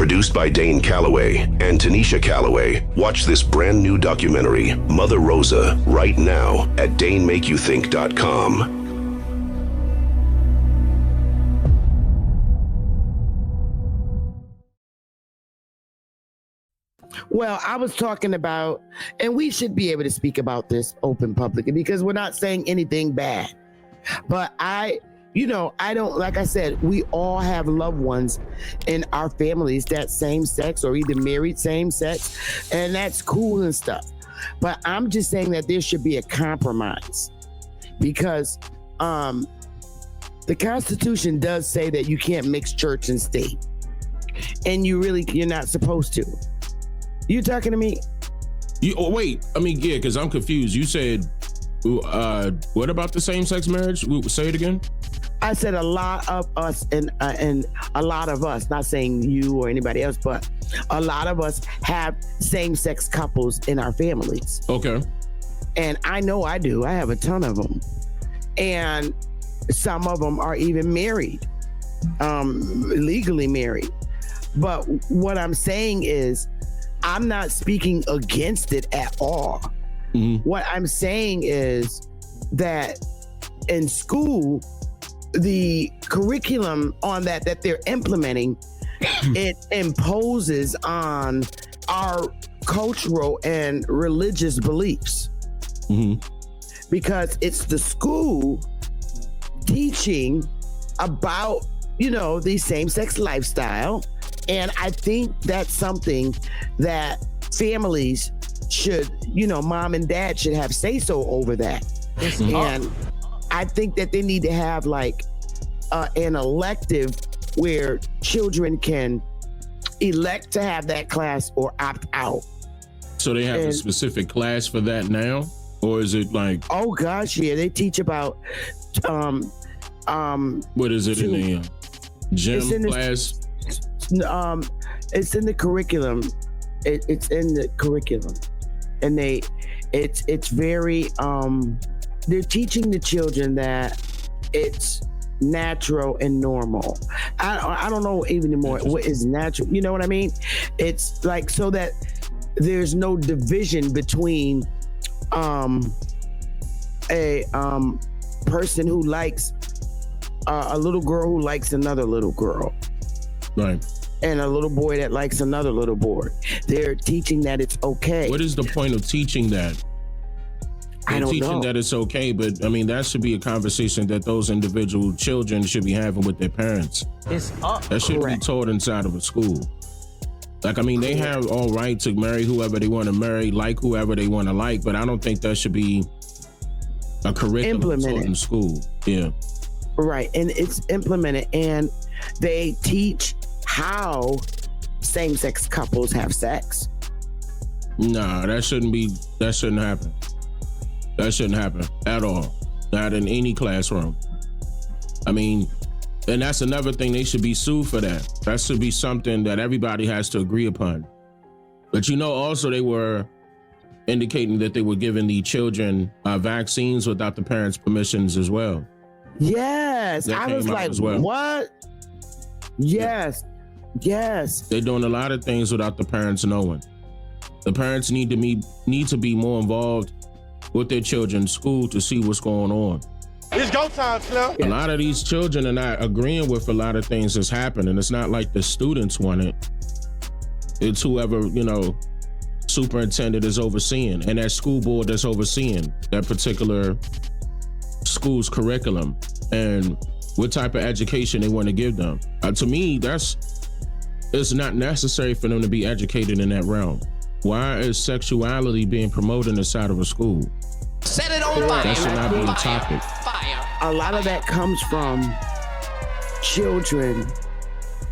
Produced by Dane Calloway and Tanisha Calloway. Watch this brand new documentary, Mother Rosa, right now at DaneMakeYouThink.com. Well, I was talking about, and we should be able to speak about this open publicly because we're not saying anything bad. But I don't, like I said, we all have loved ones in our families that same sex or either married same sex, and that's cool and stuff. But I'm just saying that there should be a compromise because the Constitution does say that you can't mix church and state, and you're not supposed to. You talking to me? Wait, yeah, because I'm confused. You said, what about the same-sex marriage? Say it again. I said a lot of us, and a lot of us, not saying you or anybody else, but a lot of us have same-sex couples in our families. Okay. And I know I do. I have a ton of them. And some of them are even married, legally married. But what I'm saying is, I'm not speaking against it at all. Mm-hmm. What I'm saying is that in school, the curriculum on that they're implementing, it imposes on our cultural and religious beliefs. Mm-hmm. Because it's the school teaching about, the same-sex lifestyle. And I think that's something that families should, mom and dad should have say-so over that. Mm-hmm. And I think that they need to have an elective where children can elect to have that class or opt out. So they have a specific class for that now? Or is it like... Oh gosh, yeah. They teach about... what is it in the gym class? It's in the curriculum. It's in the curriculum, and it's very. They're teaching the children that it's natural and normal. I don't know even anymore what is natural. You know what I mean? It's like so that there's no division between a person who likes a little girl who likes another little girl. Right. And a little boy that likes another little boy. They're teaching that it's okay. What is the point of teaching that? I don't know. Teaching that it's okay, but that should be a conversation that those individual children should be having with their parents. That shouldn't be taught inside of a school. They have all right to marry whoever they want to marry, like whoever they want to like, but I don't think that should be a curriculum taught in school. Yeah. Right, and it's implemented, and they teach how same-sex couples have sex. Nah, that shouldn't happen. That shouldn't happen at all. Not in any classroom. And that's another thing, they should be sued for that. That should be something that everybody has to agree upon. But also they were indicating that they were giving the children vaccines without the parents' permissions as well. Yes, I was like, what? Yes, yes. They're doing a lot of things without the parents knowing. The parents need to be more involved with their children's school to see what's going on. It's go time, Slim. A lot of these children are not agreeing with a lot of things that's happening. It's not like the students want it. It's whoever, superintendent is overseeing, and that school board that's overseeing that particular school's curriculum and what type of education they want to give them. To me, it's not necessary for them to be educated in that realm. Why is sexuality being promoted inside of a school? Set it on fire. That should not be a topic. Fire. A lot of that comes from children,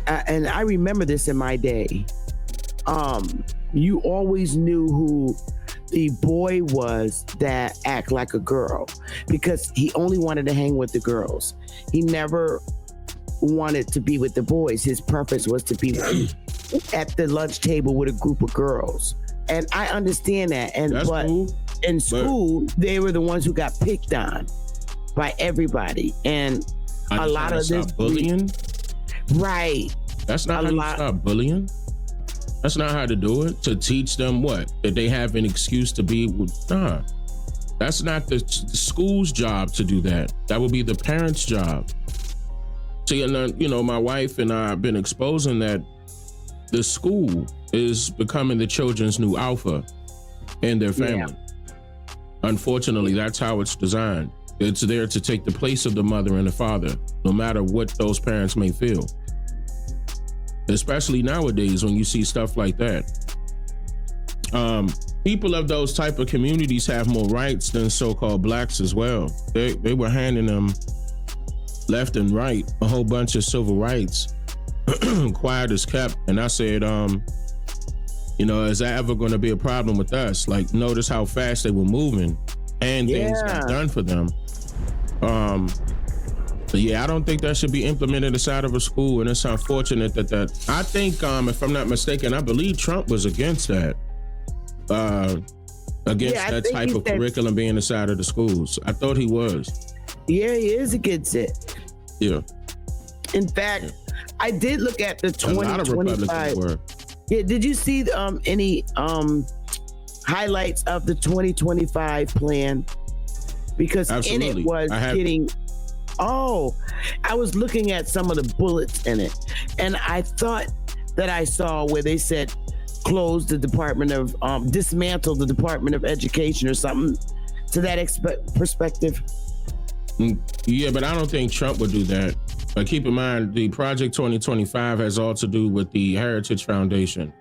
and I remember this in my day. You always knew who the boy was that act like a girl because he only wanted to hang with the girls. He never wanted to be with the boys. His preference was to be at the lunch table with a group of girls. And I understand that. But cool. In school, they were the ones who got picked on by everybody. And a lot of this bullying. Right. That's not how you stop bullying. That's not how to do it. To teach them what? That they have an excuse to be, nah. That's not the school's job to do that. That would be the parents' job. See, and you know, my wife and I have been exposing that the school is becoming the children's new alpha in their family. Yeah. Unfortunately, that's how it's designed. It's there to take the place of the mother and the father, no matter what those parents may feel. Especially nowadays when you see stuff like that. People of those type of communities have more rights than so-called blacks as well. They were handing them left and right a whole bunch of civil rights. Quiet as kept. And I said, you know, is that ever going to be a problem with us? Like, notice how fast they were moving and things got done for them. But yeah, I don't think that should be implemented inside of a school, and it's unfortunate that I think, if I'm not mistaken, I believe Trump was against that. Against that type of curriculum being inside of the schools. I thought he was. Yeah, he is against it. Yeah. In fact, I did look at the 2025. Yeah, did you see any highlights of the 2025 plan? Because Absolutely. in it was getting. Oh, I was looking at some of the bullets in it, and I thought that I saw where they said close the Department of dismantle the Department of Education or something to that perspective. Yeah, but I don't think Trump would do that. But keep in mind, the Project 2025 has all to do with the Heritage Foundation,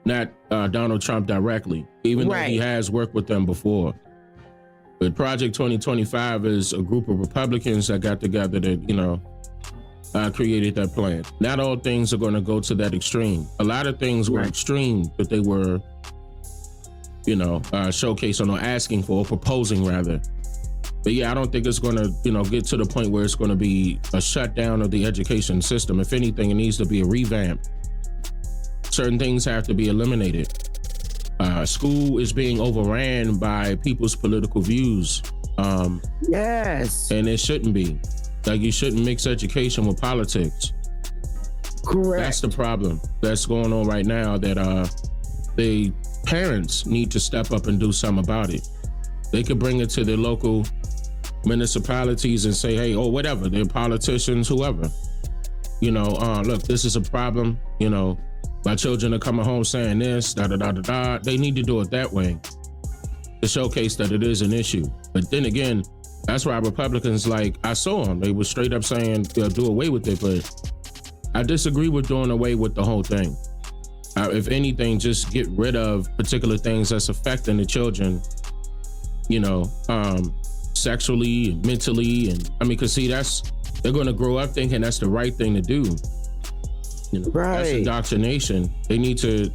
not Donald Trump directly, even though he has worked with them before. But Project 2025 is a group of Republicans that got together that, you know, created that plan. Not all things are going to go to that extreme. A lot of things were extreme, but they were, you know, showcasing or asking for, or proposing rather. But yeah, I don't think it's going to, you know, get to the point where it's going to be a shutdown of the education system. If anything, it needs to be a revamp. Certain things have to be eliminated. School is being overran by people's political views. Yes. And it shouldn't be. Like, you shouldn't mix education with politics. Correct. That's the problem that's going on right now, that the parents need to step up and do something about it. They could bring it to their local municipalities and say, hey, or whatever, they're politicians, whoever. You know, look, this is a problem. You know, my children are coming home saying this, da-da-da-da-da. They need to do it that way to showcase that it is an issue. But then again, that's why Republicans, like, I saw them. They were straight up saying they'll do away with it, but I disagree with doing away with the whole thing. If anything, just get rid of particular things that's affecting the children, you know, sexually, mentally. And I mean, cause see, they're going to grow up thinking that's the right thing to do. You know, that's indoctrination. They need to,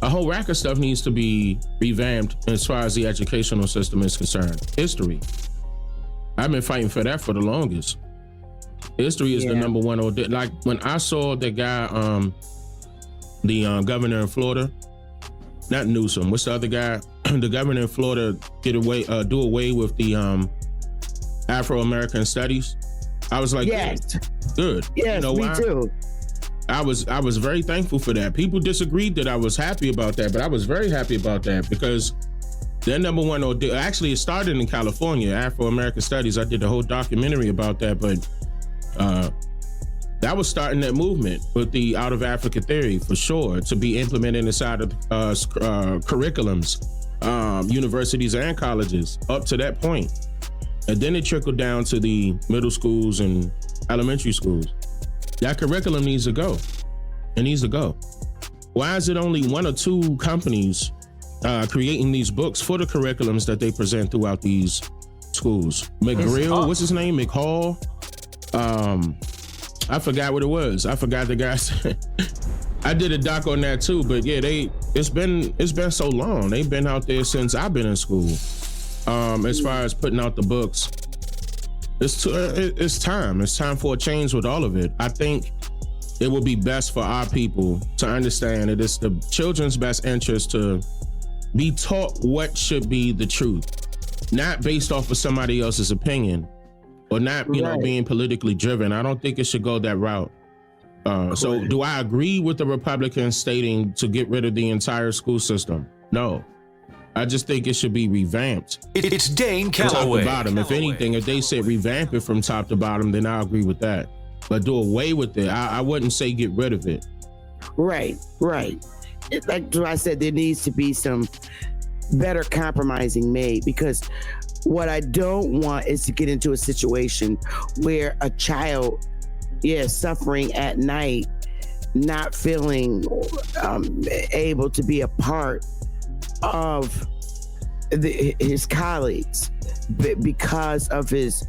a whole rack of stuff needs to be revamped as far as the educational system is concerned. History. I've been fighting for that for the longest. History is the number one. Like when I saw the guy, the governor in Florida, not Newsom, what's the other guy? The governor in Florida do away with the Afro-American studies. I was like, good. Yes, you know me too. I was very thankful for that. People disagreed that I was happy about that, but I was very happy about that because their number one, actually it started in California, Afro-American Studies. I did a whole documentary about that, but that was starting that movement with the out of Africa theory for sure, to be implemented inside of curriculums, universities and colleges up to that point. And then it trickled down to the middle schools and elementary schools. That curriculum needs to go. It needs to go. Why is it only one or two companies creating these books for the curriculums that they present throughout these schools? McGrill, what's his name? McHall? I forgot what it was. I forgot the guys. I did a doc on that too, but yeah, it's been so long. They've been out there since I've been in school. As far as putting out the books, it's time. It's time for a change with all of it. I think it would be best for our people to understand that it's the children's best interest to be taught what should be the truth, not based off of somebody else's opinion or not, you know, being politically driven. I don't think it should go that route. So do I agree with the Republicans stating to get rid of the entire school system? No. I just think it should be revamped. It's Dane Top Calloway. to bottom. If anything, if they said revamp it from top to bottom, then I agree with that. But do away with it. I wouldn't say get rid of it. Right. Like I said, there needs to be some better compromising made, because what I don't want is to get into a situation where a child, suffering at night, not feeling able to be a part of his colleagues because of his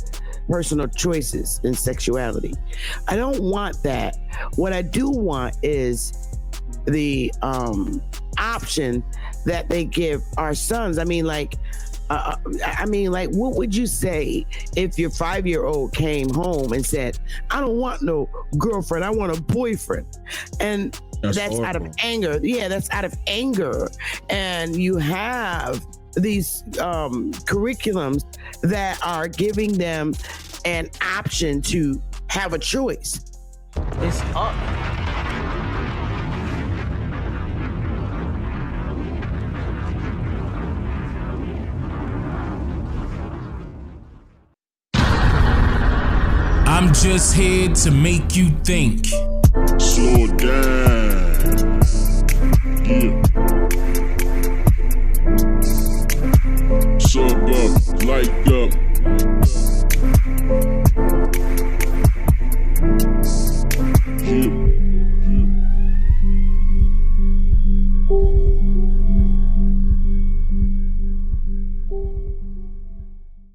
personal choices and sexuality. I don't want that. What I do want is the option that they give our sons. I mean, like, what would you say if your 5-year-old came home and said, I don't want no girlfriend, I want a boyfriend? And that's out of anger. Yeah, that's out of anger. And you have these curriculums that are giving them an option to have a choice. It's up. I'm just here to make you think. Slow down.